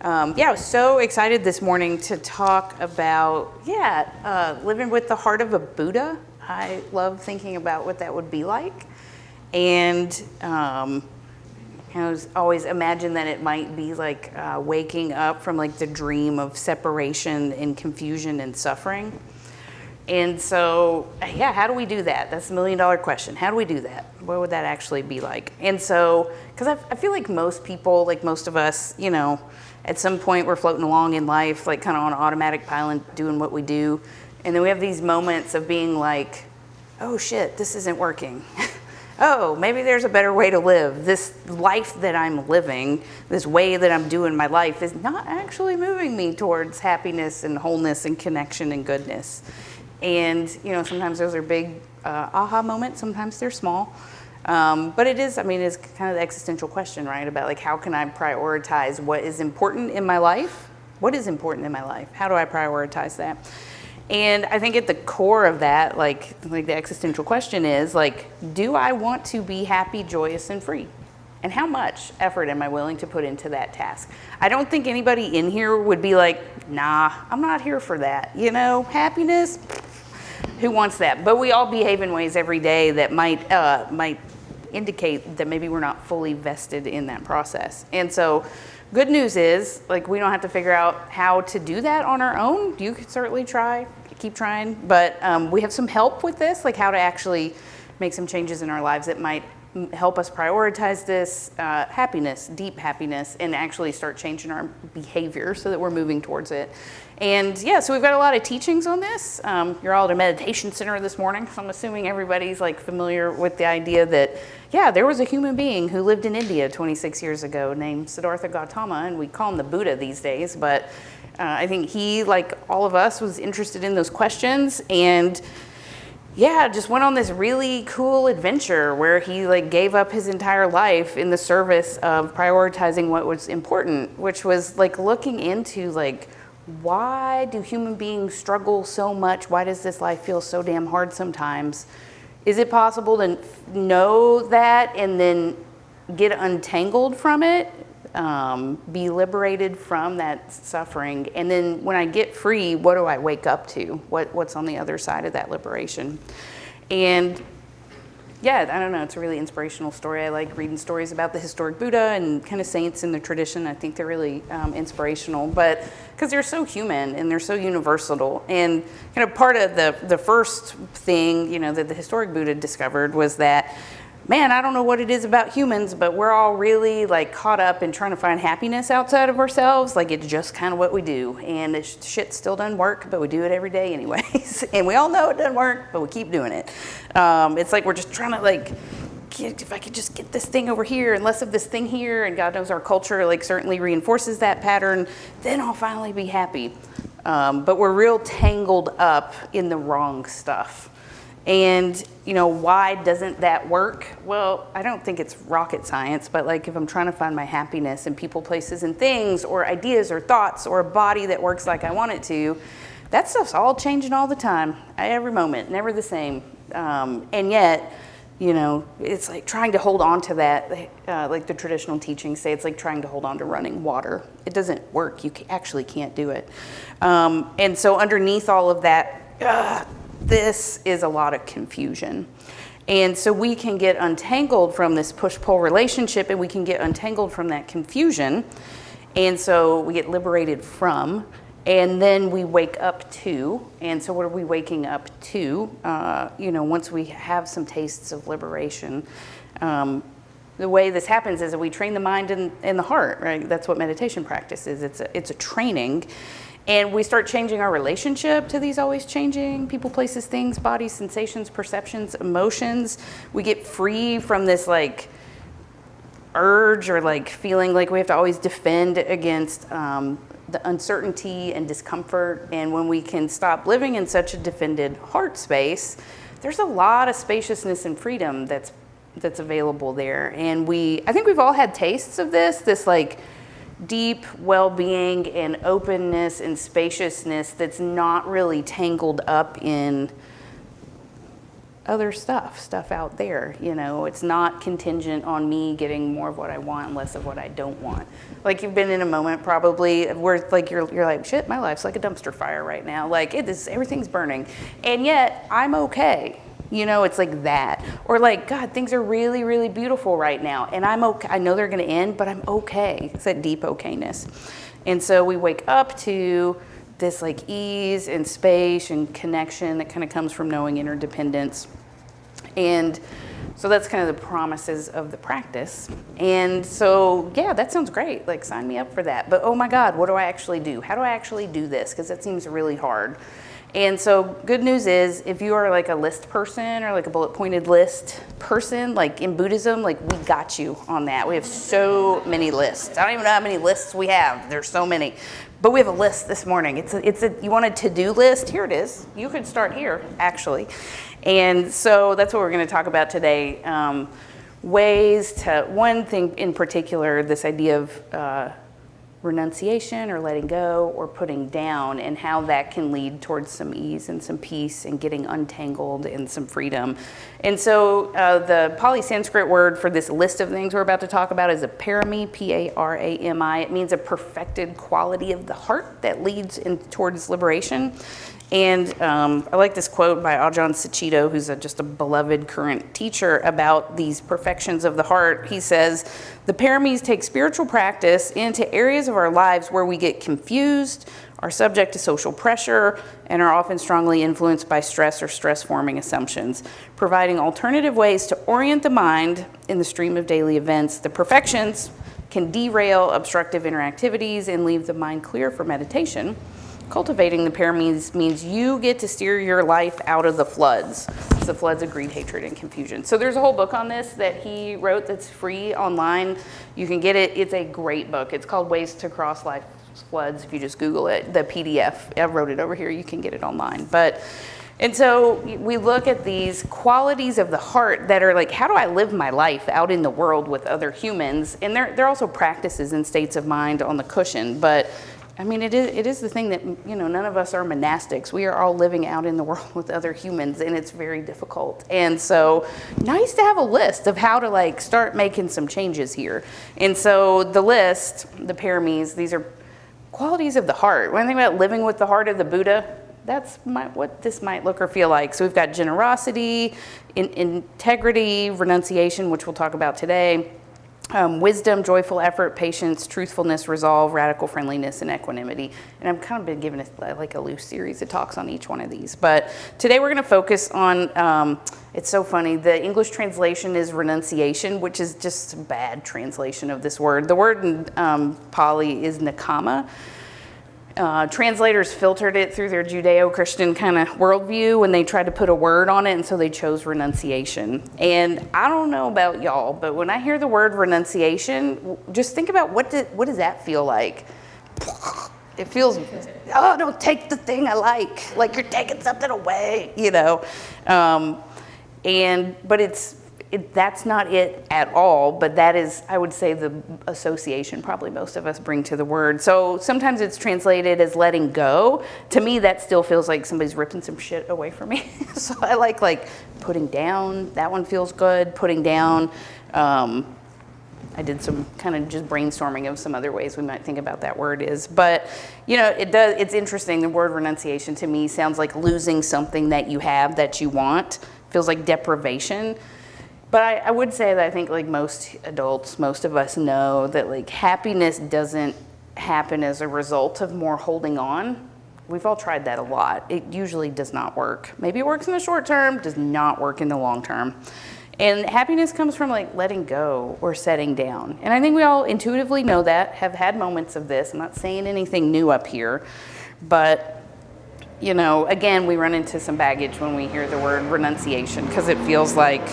I was so excited this morning to talk about, living with the heart of a Buddha. I love thinking about what that would be like. And I was always imagined that it might be like waking up from like the dream of separation and confusion and suffering. And so, how do we do that? That's the $1 million question. How do we do that? What would that actually be like? And so, because I feel like most people, like most of us, at some point we're floating along in life, like kind of on automatic pilot, doing what we do. And then we have these moments of being like, oh shit, this isn't working. Oh, maybe there's a better way to live. This life that I'm living, this way that I'm doing my life is not actually moving me towards happiness and wholeness and connection and goodness. And, sometimes those are big aha moments. Sometimes they're small. But it's kind of the existential question, right? About like, how can I prioritize what is important in my life? What is important in my life? How do I prioritize that? And I think at the core of that, like the existential question is like, do I want to be happy, joyous, and free? And how much effort am I willing to put into that task? I don't think anybody in here would be like, nah, I'm not here for that. Happiness, who wants that? But we all behave in ways every day that might indicate that maybe we're not fully vested in that process. And so good news is, like, we don't have to figure out how to do that on our own. You could certainly try, keep trying, but we have some help with this, like how to actually make some changes in our lives that might help us prioritize this happiness, deep happiness, and actually start changing our behavior so that we're moving towards it. And so we've got a lot of teachings on this. You're all at a meditation center this morning, so I'm assuming everybody's like familiar with the idea that, there was a human being who lived in India 26 years ago named Siddhartha Gautama, and we call him the Buddha these days, but I think he, like all of us, was interested in those questions and just went on this really cool adventure where he like gave up his entire life in the service of prioritizing what was important, which was like looking into like, why do human beings struggle so much? Why does this life feel so damn hard sometimes? Is it possible to know that and then get untangled from it, be liberated from that suffering? And then when I get free, what do I wake up to? What's on the other side of that liberation? And I don't know, it's a really inspirational story. I like reading stories about the historic Buddha and kind of saints in the tradition. I think they're really inspirational, but because they're so human and they're so universal. And kind of part of the first thing, that the historic Buddha discovered was that, man, I don't know what it is about humans, but we're all really like caught up in trying to find happiness outside of ourselves. Like it's just kind of what we do. And this shit still doesn't work, but we do it every day anyways. And we all know it doesn't work, but we keep doing it. It's like we're just trying to like, if I could just get this thing over here and less of this thing here, and God knows our culture like certainly reinforces that pattern, then I'll finally be happy. But we're real tangled up in the wrong stuff. And, why doesn't that work? Well, I don't think it's rocket science, but like if I'm trying to find my happiness in people, places, and things, or ideas or thoughts, or a body that works like I want it to, that stuff's all changing all the time, every moment, never the same. And yet, it's like trying to hold on to that, like the traditional teachings say, it's like trying to hold on to running water. It doesn't work. You actually can't do it. And so underneath all of that, this is a lot of confusion. And so we can get untangled from this push-pull relationship, and we can get untangled from that confusion. And so we get liberated from, and then we wake up to. And so what are we waking up to? Once we have some tastes of liberation, the way this happens is that we train the mind and the heart, right? That's what meditation practice is. It's a training. And we start changing our relationship to these always changing people, places, things, bodies, sensations, perceptions, emotions. We get free from this like urge or like feeling like we have to always defend against the uncertainty and discomfort. And when we can stop living in such a defended heart space, there's a lot of spaciousness and freedom that's available there. And I think we've all had tastes of this like deep well-being and openness and spaciousness that's not really tangled up in other stuff out there. It's not contingent on me getting more of what I want and less of what I don't want. Like, you've been in a moment probably where like you're like, shit, my life's like a dumpster fire right now. Like, everything's burning, and yet I'm okay. It's like that. Or like, God, things are really, really beautiful right now, and I'm okay. I know they're going to end, but I'm okay. It's that deep okayness. And so we wake up to this like ease and space and connection that kind of comes from knowing interdependence. And so that's kind of the promises of the practice. And so, yeah, that sounds great. Like, sign me up for that. But oh my God, what do I actually do? How do I actually do this? Because that seems really hard. And so good news is, if you are like a list person or like a bullet pointed list person, like in Buddhism, like we got you on that. We have so many lists. I don't even know how many lists we have. There's so many. But we have a list this morning. You want a to-do list? Here it is. You could start here, actually. And so that's what we're going to talk about today. Ways to, one thing in particular, this idea of renunciation or letting go or putting down, and how that can lead towards some ease and some peace and getting untangled and some freedom. And so the Pali Sanskrit word for this list of things we're about to talk about is a parami, P-A-R-A-M-I. It means a perfected quality of the heart that leads towards liberation. And I like this quote by Ajahn Sucitto, who's just a beloved current teacher, about these perfections of the heart. He says, the paramis take spiritual practice into areas of our lives where we get confused, are subject to social pressure, and are often strongly influenced by stress or stress-forming assumptions. Providing alternative ways to orient the mind in the stream of daily events, the perfections can derail obstructive interactivities and leave the mind clear for meditation. Cultivating the paramis means you get to steer your life out of the floods. It's the floods of greed, hatred, and confusion. So there's a whole book on this that he wrote that's free online. You can get it. It's a great book. It's called Ways to Cross Life's Floods. If you just Google it, the PDF, I wrote it over here. You can get it online. And so we look at these qualities of the heart that are like, how do I live my life out in the world with other humans? And they're also practices and states of mind on the cushion. But I mean, it is the thing that, none of us are monastics. We are all living out in the world with other humans, and it's very difficult. And so nice to have a list of how to like start making some changes here. And so the list, the paramis, these are qualities of the heart. When I think about living with the heart of the Buddha, that's what this might look or feel like. So we've got generosity, integrity, renunciation, which we'll talk about today, wisdom, joyful effort, patience, truthfulness, resolve, radical friendliness, and equanimity. And I've kind of been given like a loose series of talks on each one of these. But today we're going to focus on, it's so funny, the English translation is renunciation, which is just a bad translation of this word. The word in Pali is nakama. Translators filtered it through their Judeo-Christian kind of worldview when they tried to put a word on it, and so they chose renunciation. And I don't know about y'all, but when I hear the word renunciation, just think about what does that feel like? It feels, oh, don't take the thing I like you're taking something away, But that's not it at all, but that is, I would say, the association probably most of us bring to the word. So sometimes it's translated as letting go. To me, that still feels like somebody's ripping some shit away from me. So I like putting down. That one feels good. Putting down. I did some kind of just brainstorming of some other ways we might think about that word is. But, it's interesting. The word renunciation to me sounds like losing something that you have that you want. Feels like deprivation. But I would say that I think like most adults, most of us know that like happiness doesn't happen as a result of more holding on. We've all tried that a lot. It usually does not work. Maybe it works in the short term, does not work in the long term. And happiness comes from like letting go or setting down. And I think we all intuitively know that, have had moments of this. I'm not saying anything new up here, but again, we run into some baggage when we hear the word renunciation because it feels like,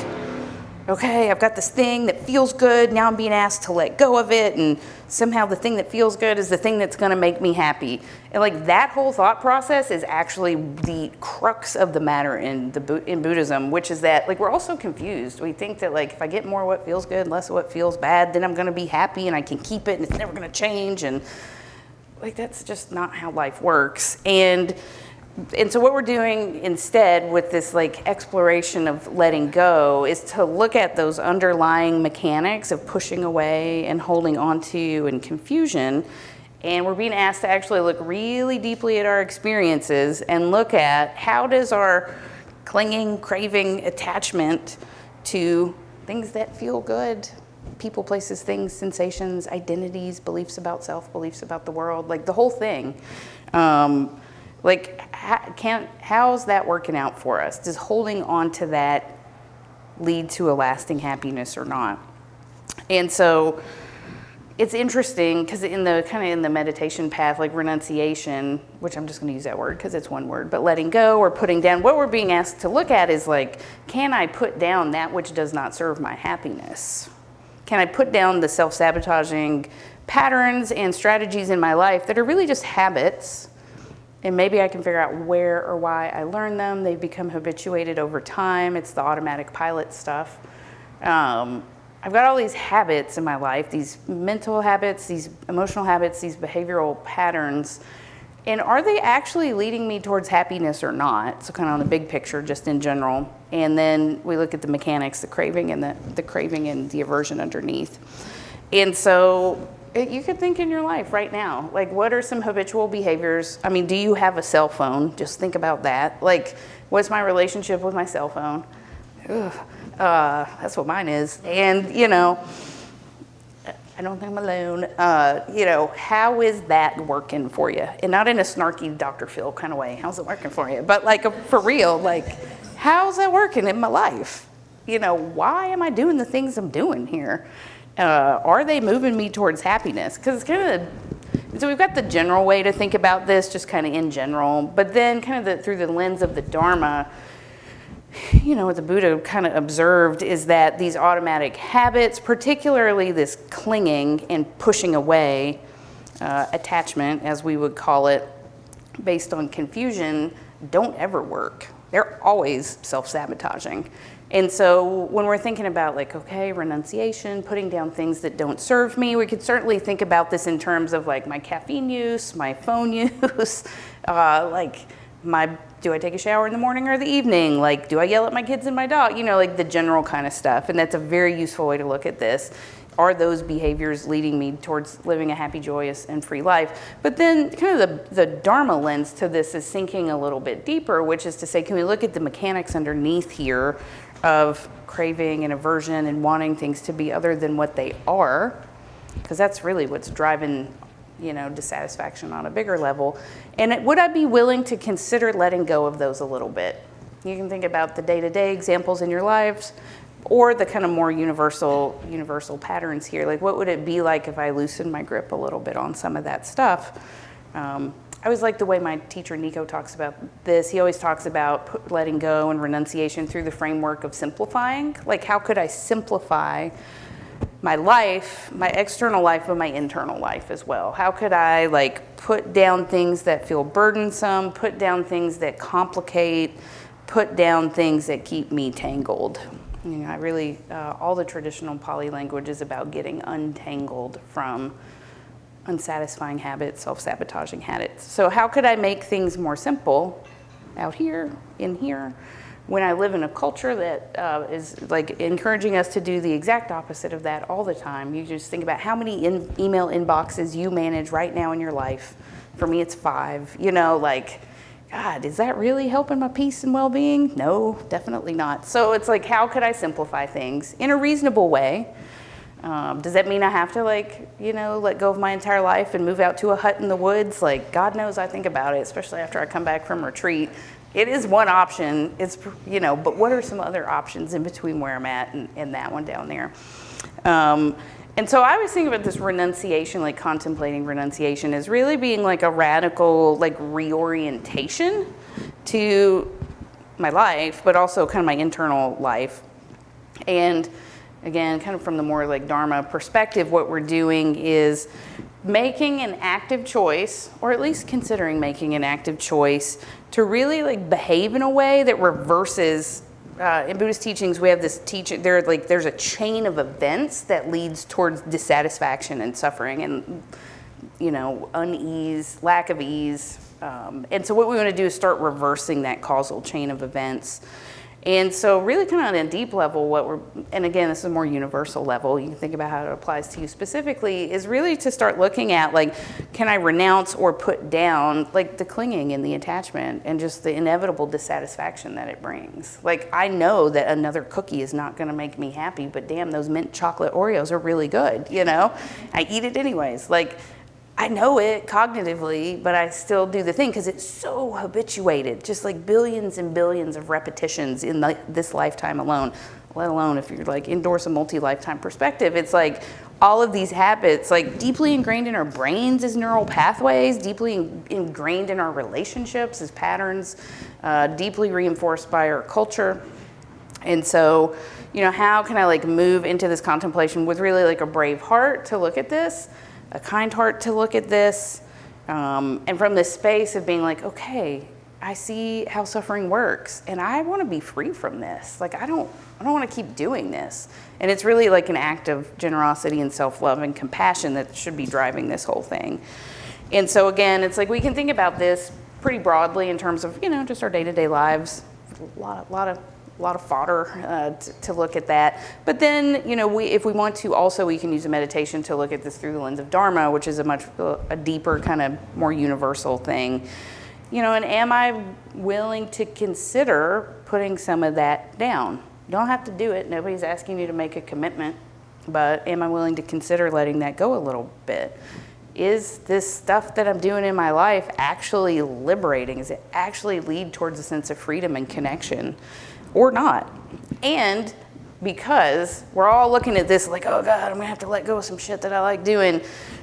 okay, I've got this thing that feels good. Now I'm being asked to let go of it. And somehow the thing that feels good is the thing that's going to make me happy. And like that whole thought process is actually the crux of the matter in Buddhism, which is that like we're all so confused. We think that like if I get more of what feels good, less of what feels bad, then I'm going to be happy and I can keep it and it's never going to change. And like that's just not how life works. And And so what we're doing instead with this like exploration of letting go is to look at those underlying mechanics of pushing away and holding onto and confusion. And we're being asked to actually look really deeply at our experiences and look at how does our clinging, craving, attachment to things that feel good, people, places, things, sensations, identities, beliefs about self, beliefs about the world, like the whole thing. How's that working out for us? Does holding on to that lead to a lasting happiness or not? And so it's interesting because in the meditation path, like renunciation, which I'm just going to use that word because it's one word, but letting go or putting down, what we're being asked to look at is like, can I put down that which does not serve my happiness? Can I put down the self-sabotaging patterns and strategies in my life that are really just habits? And maybe I can figure out where or why I learned them. They become habituated over time. It's the automatic pilot stuff. I've got all these habits in my life, these mental habits, these emotional habits, these behavioral patterns. And are they actually leading me towards happiness or not? So kind of on the big picture, just in general. And then we look at the mechanics, the craving and the craving and the aversion underneath. And so you could think in your life right now, like what are some habitual behaviors? I mean, do you have a cell phone? Just think about that. Like, what's my relationship with my cell phone? Ugh. That's what mine is. And, I don't think I'm alone. How is that working for you? And not in a snarky Dr. Phil kind of way. How's it working for you? But like for real, like, how's that working in my life? Why am I doing the things I'm doing here? Are they moving me towards happiness? Because so we've got the general way to think about this, just kind of in general, but then kind of through the lens of the Dharma, what the Buddha kind of observed is that these automatic habits, particularly this clinging and pushing away, attachment, as we would call it, based on confusion, don't ever work. They're always self-sabotaging. And so when we're thinking about like, okay, renunciation, putting down things that don't serve me, we could certainly think about this in terms of like my caffeine use, my phone use, do I take a shower in the morning or the evening? Like, do I yell at my kids and my dog? Like the general kind of stuff. And that's a very useful way to look at this. Are those behaviors leading me towards living a happy, joyous, and free life? But then kind of the Dharma lens to this is sinking a little bit deeper, which is to say, can we look at the mechanics underneath here of craving and aversion and wanting things to be other than what they are? Because that's really what's driving dissatisfaction on a bigger level. And would I be willing to consider letting go of those a little bit? You can think about the day-to-day examples in your lives or the kind of more universal patterns here. Like, what would it be like if I loosened my grip a little bit on some of that stuff? I always like the way my teacher Nico talks about this. He always talks about letting go and renunciation through the framework of simplifying. Like, how could I simplify my life, my external life, but my internal life as well? How could I put down things that feel burdensome, put down things that complicate, put down things that keep me tangled? I really, all the traditional Pali language is about getting untangled from unsatisfying habits, self-sabotaging habits. So how could I make things more simple out here, in here, when I live in a culture that is encouraging us to do the exact opposite of that all the time? You just think about how many email inboxes you manage right now in your life. For me, it's 5. God, is that really helping my peace and well-being? No, definitely not. So it's like, how could I simplify things in a reasonable way? Does that mean I have to let go of my entire life and move out to a hut in the woods? God knows I think about it, especially after I come back from retreat. It is one option. It's, but what are some other options in between where I'm at and that one down there? And so I was thinking about this renunciation, contemplating renunciation as really being a radical, reorientation to my life, but also kind of my internal life. And again, kind of from the more Dharma perspective, what we're doing is making an active choice, or at least considering making an active choice to really behave in a way that reverses. In Buddhist teachings, we have this teaching. There's a chain of events that leads towards dissatisfaction and suffering, and unease, lack of ease, And so what we want to do is start reversing that causal chain of events. And so really kind of on a deep level, and again, this is a more universal level, you can think about how it applies to you specifically, is really to start looking at, like, can I renounce or put down, like, the clinging and the attachment and just the inevitable dissatisfaction that it brings. Like, I know that another cookie is not going to make me happy, but damn, those mint chocolate Oreos are really good, you know? I eat it anyways. Like, I know it cognitively, but I still do the thing because it's so habituated, just like billions and billions of repetitions in this lifetime alone, let alone if you're like endorse a multi-lifetime perspective. It's like all of these habits, like deeply ingrained in our brains as neural pathways, deeply ingrained in our relationships as patterns, deeply reinforced by our culture. And so, you know, how can I like move into this contemplation with really like a brave heart to look at this, a kind heart to look at this, and from this space of being like, okay, I see how suffering works, and I want to be free from this. Like, I don't want to keep doing this. And it's really like an act of generosity and self-love and compassion that should be driving this whole thing. And so again, it's like we can think about this pretty broadly in terms of, you know, just our day-to-day lives. A lot of fodder to look at that. But then, you know, if we want to, also we can use a meditation to look at this through the lens of Dharma, which is a deeper, kind of more universal thing. You know, and am I willing to consider putting some of that down? You don't have to do it. Nobody's asking you to make a commitment. But am I willing to consider letting that go a little bit? Is this stuff that I'm doing in my life actually liberating? Does it actually lead towards a sense of freedom and connection? Or not? And because we're all looking at this like, oh God, I'm gonna have to let go of some shit that I like doing,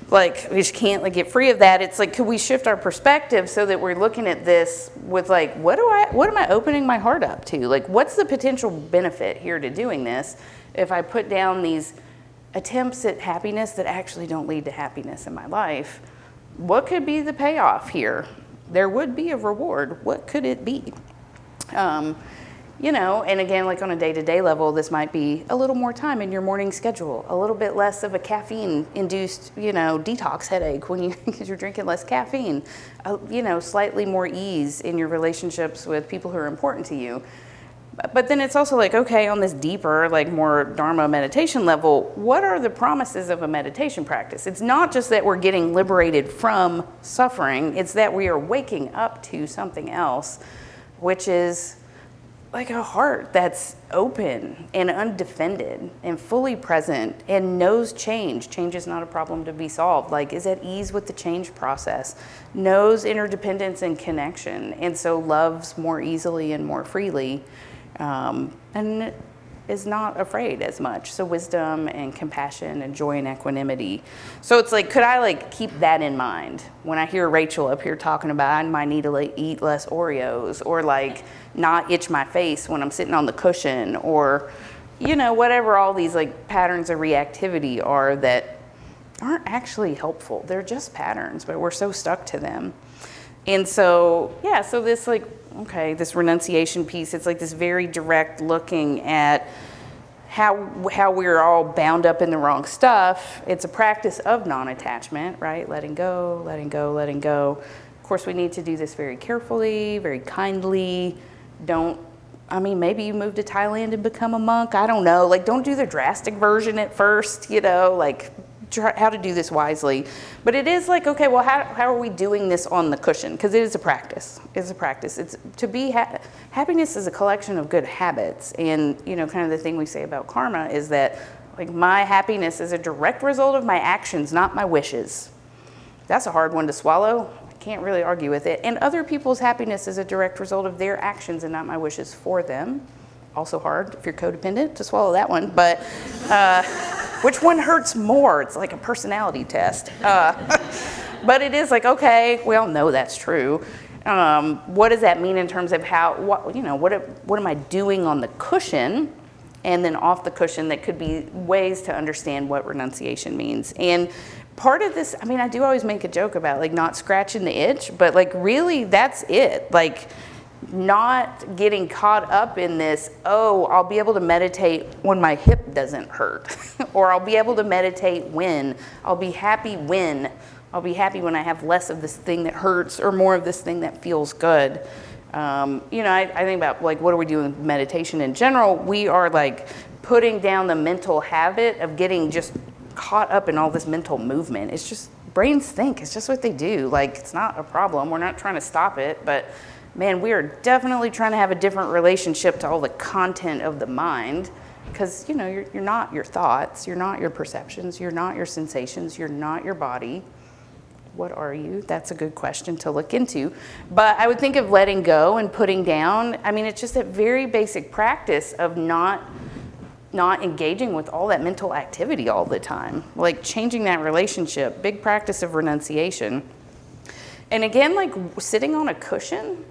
like we just can't like get free of that. It's like, could we shift our perspective so that we're looking at this with like, what am I opening my heart up to? Like, what's the potential benefit here to doing this if I put down these attempts at happiness that actually don't lead to happiness in my life? What could be the payoff here? There would be a reward. What could it be? You know, and again, like on a day-to-day level, this might be a little more time in your morning schedule, a little bit less of a caffeine-induced, you know, detox headache because you're drinking less caffeine, you know, slightly more ease in your relationships with people who are important to you. But then it's also like, okay, on this deeper, like more Dharma meditation level, what are the promises of a meditation practice? It's not just that we're getting liberated from suffering, it's that we are waking up to something else, which is like a heart that's open and undefended and fully present and knows change. Change is not a problem to be solved. Like, is at ease with the change process, knows interdependence and connection, and so loves more easily and more freely, and is not afraid as much. So wisdom and compassion and joy and equanimity. So it's like, could I like keep that in mind when I hear Rachael up here talking about I might need to like eat less Oreos, or like not itch my face when I'm sitting on the cushion, or, you know, whatever all these like patterns of reactivity are that aren't actually helpful. They're just patterns, but we're so stuck to them. And so, yeah, so this like, okay, this renunciation piece, it's like this very direct looking at how we're all bound up in the wrong stuff. It's a practice of non-attachment, right? Letting go, letting go, letting go. Of course, we need to do this very carefully, very kindly. Maybe you move to Thailand and become a monk. I don't know. Like, don't do the drastic version at first, you know, like try how to do this wisely. But it is like, okay, well, how are we doing this on the cushion? Because it is a practice. It's a practice. It's to be happiness is a collection of good habits. And, you know, kind of the thing we say about karma is that, like, my happiness is a direct result of my actions, not my wishes. That's a hard one to swallow. Can't really argue with it. And other people's happiness is a direct result of their actions and not my wishes for them. Also hard if you're codependent to swallow that one, but which one hurts more? It's like a personality test. But it is like, okay, we all know that's true. What does that mean in terms of what am I doing on the cushion and then off the cushion that could be ways to understand what renunciation means. And part of this, I mean, I do always make a joke about like not scratching the itch, but like really that's it. Like not getting caught up in this, oh, I'll be able to meditate when my hip doesn't hurt, or I'll be able to meditate when, I'll be happy when, I'll be happy when I have less of this thing that hurts or more of this thing that feels good. I think about like, what are we doing with meditation in general? We are like putting down the mental habit of getting just caught up in all this mental movement. It's just, brains think, it's just what they do. Like, it's not a problem. We're not trying to stop it, but man, we are definitely trying to have a different relationship to all the content of the mind, because you're not your thoughts, you're not your perceptions, you're not your sensations, you're not your body. What are you? That's a good question to look into. But I would think of letting go and putting down. I mean, it's just a very basic practice of not engaging with all that mental activity all the time, like changing that relationship. Big practice of renunciation. And again, like sitting on a cushion,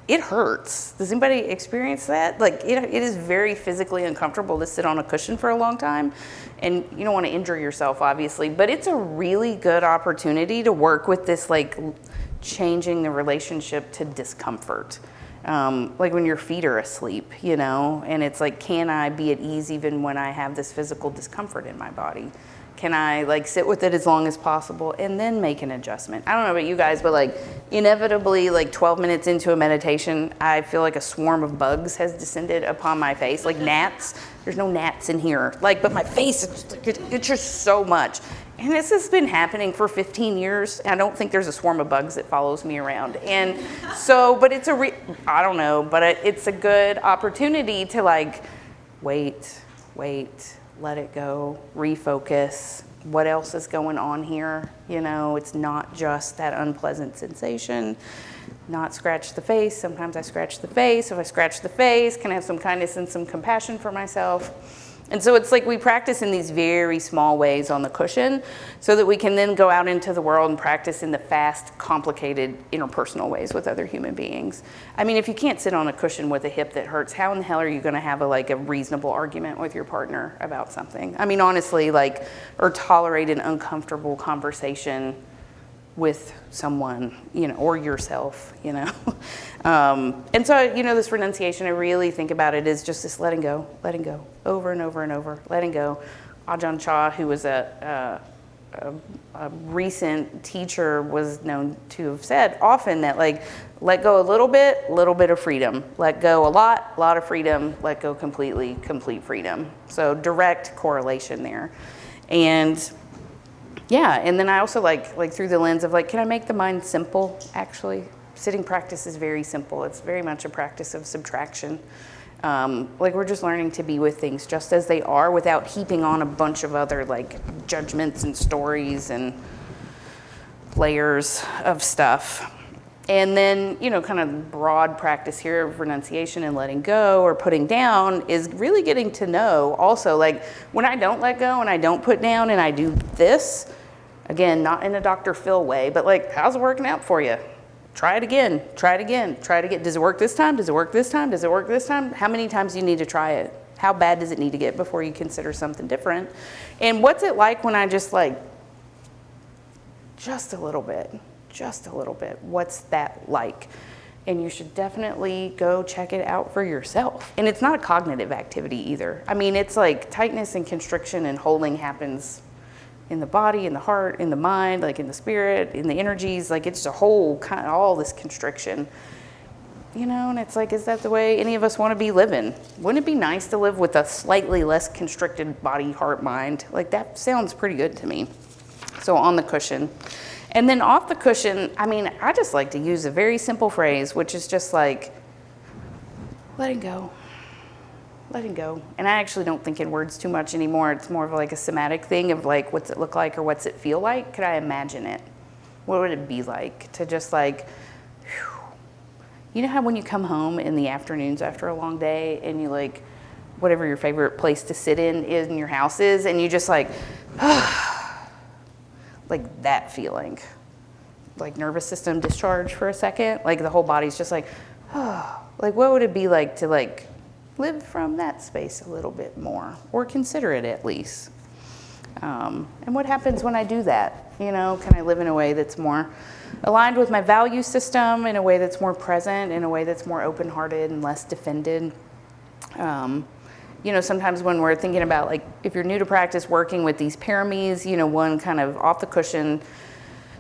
it hurts. Does anybody experience that? Like it is very physically uncomfortable to sit on a cushion for a long time, and you don't want to injure yourself, obviously, but it's a really good opportunity to work with this, like changing the relationship to discomfort. Like when your feet are asleep, and it's like, can I be at ease even when I have this physical discomfort in my body? Can I like sit with it as long as possible and then make an adjustment? I don't know about you guys, but like inevitably, like 12 minutes into a meditation, I feel like a swarm of bugs has descended upon my face, like gnats. There's no gnats in here, but my face, it's just so much. And this has been happening for 15 years. I don't think there's a swarm of bugs that follows me around. And so, but it's I don't know, but it's a good opportunity to like, wait, let it go, refocus. What else is going on here? It's not just that unpleasant sensation. Not scratch the face. Sometimes I scratch the face. If I scratch the face, can I have some kindness and some compassion for myself? And so it's like we practice in these very small ways on the cushion so that we can then go out into the world and practice in the fast, complicated, interpersonal ways with other human beings. I mean, if you can't sit on a cushion with a hip that hurts, how in the hell are you going to have a reasonable argument with your partner about something? I mean, honestly, or tolerate an uncomfortable conversation with someone, or yourself, And so, this renunciation, I really think about it as just this letting go, over and over and over, letting go. Ajahn Chah, who was a recent teacher, was known to have said often that let go a little bit of freedom. Let go a lot of freedom. Let go completely, complete freedom. So direct correlation there. And yeah, and then I also like through the lens of can I make the mind simple, actually? Sitting practice is very simple. It's very much a practice of subtraction. We're just learning to be with things just as they are without heaping on a bunch of other judgments and stories and layers of stuff. And then, kind of broad practice here of renunciation and letting go or putting down is really getting to know also, when I don't let go and I don't put down and I do this, again, not in a Dr. Phil way, but how's it working out for you? Try it again. Does it work this time? Does it work this time? Does it work this time? How many times do you need to try it? How bad does it need to get before you consider something different? And what's it like when I just a little bit. What's that like? And you should definitely go check it out for yourself. And it's not a cognitive activity either. I mean, it's tightness and constriction and holding happens in the body, in the heart, in the mind, in the spirit, in the energies. It's a whole kind of all this constriction. And it's is that the way any of us want to be living? Wouldn't it be nice to live with a slightly less constricted body, heart, mind? That sounds pretty good to me. So on the cushion. And then off the cushion, I mean, I just like to use a very simple phrase, which is just letting go. Letting go. And I actually don't think in words too much anymore. It's more of a somatic thing of what's it look like or what's it feel like? Could I imagine it? What would it be like to just you know how when you come home in the afternoons after a long day and you whatever your favorite place to sit in your house is, and you just that feeling, nervous system discharge for a second, the whole body's just what would it be like to live from that space a little bit more, or consider it at least? And what happens when I do that? Can I live in a way that's more aligned with my value system, in a way that's more present, in a way that's more open-hearted and less defended? Sometimes when we're thinking about if you're new to practice, working with these paramis, one kind of off the cushion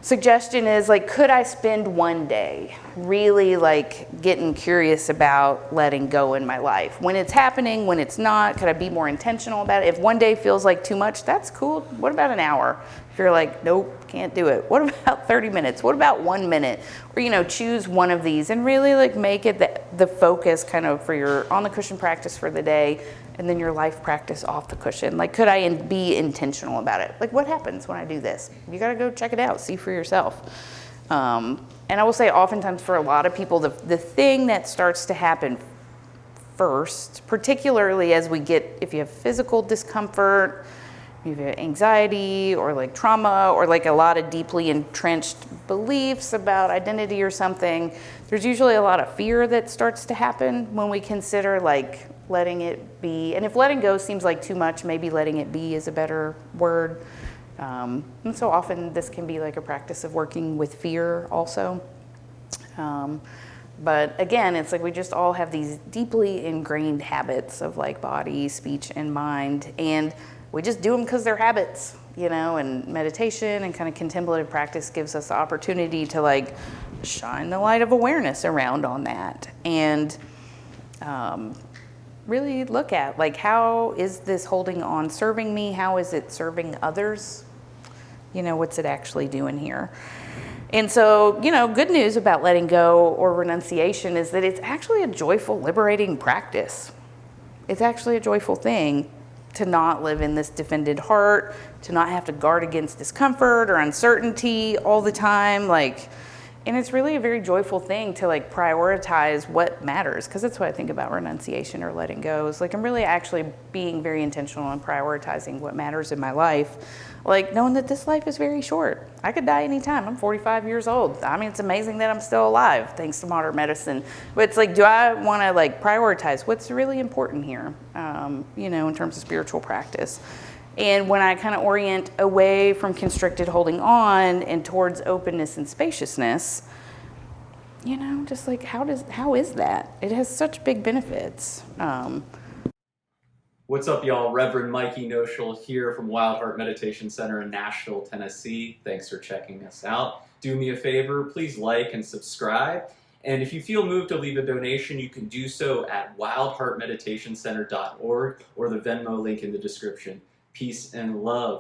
suggestion is like, could I spend one day really like getting curious about letting go in my life? When it's happening, when it's not, could I be more intentional about it? If one day feels like too much, that's cool. What about an hour? If you're like, nope, can't do it. What about 30 minutes? What about 1 minute? Or, you know, choose one of these and really like make it the focus kind of for your on the cushion practice for the day, and then your life practice off the cushion. Like, could I be intentional about it? Like, what happens when I do this? You got to go check it out, see for yourself. And I will say, oftentimes for a lot of people, the thing that starts to happen first, particularly as we get, if you have physical discomfort, if you have anxiety or like trauma or like a lot of deeply entrenched beliefs about identity or something, there's usually a lot of fear that starts to happen when we consider like letting it be. And if letting go seems like too much, maybe letting it be is a better word. And so often this can be like a practice of working with fear also. But again, it's like we just all have these deeply ingrained habits of like body, speech, and mind, and we just do them because they're habits, you know, and meditation and kind of contemplative practice gives us the opportunity to like shine the light of awareness around on that and really look at like, how is this holding on serving me? How is it serving others? You know, what's it actually doing here? And so, you know, good news about letting go or renunciation is that it's actually a joyful, liberating practice. It's actually a joyful thing to not live in this defended heart, to not have to guard against discomfort or uncertainty all the time. Like, and it's really a very joyful thing to like prioritize what matters, because that's what I think about renunciation or letting go. Is like, I'm really actually being very intentional and prioritizing what matters in my life. Like, knowing that this life is very short. I could die anytime. I'm 45 years old. I mean, it's amazing that I'm still alive thanks to modern medicine. But it's like, do I want to like prioritize what's really important here, you know, in terms of spiritual practice? And when I kind of orient away from constricted holding on and towards openness and spaciousness, you know, just like, how is that? It has such big benefits. What's up, y'all? Reverend Mikey Noshel here from Wild Heart Meditation Center in Nashville, Tennessee. Thanks for checking us out. Do me a favor, please like and subscribe. And if you feel moved to leave a donation, you can do so at wildheartmeditationcenter.org or the Venmo link in the description. Peace and love.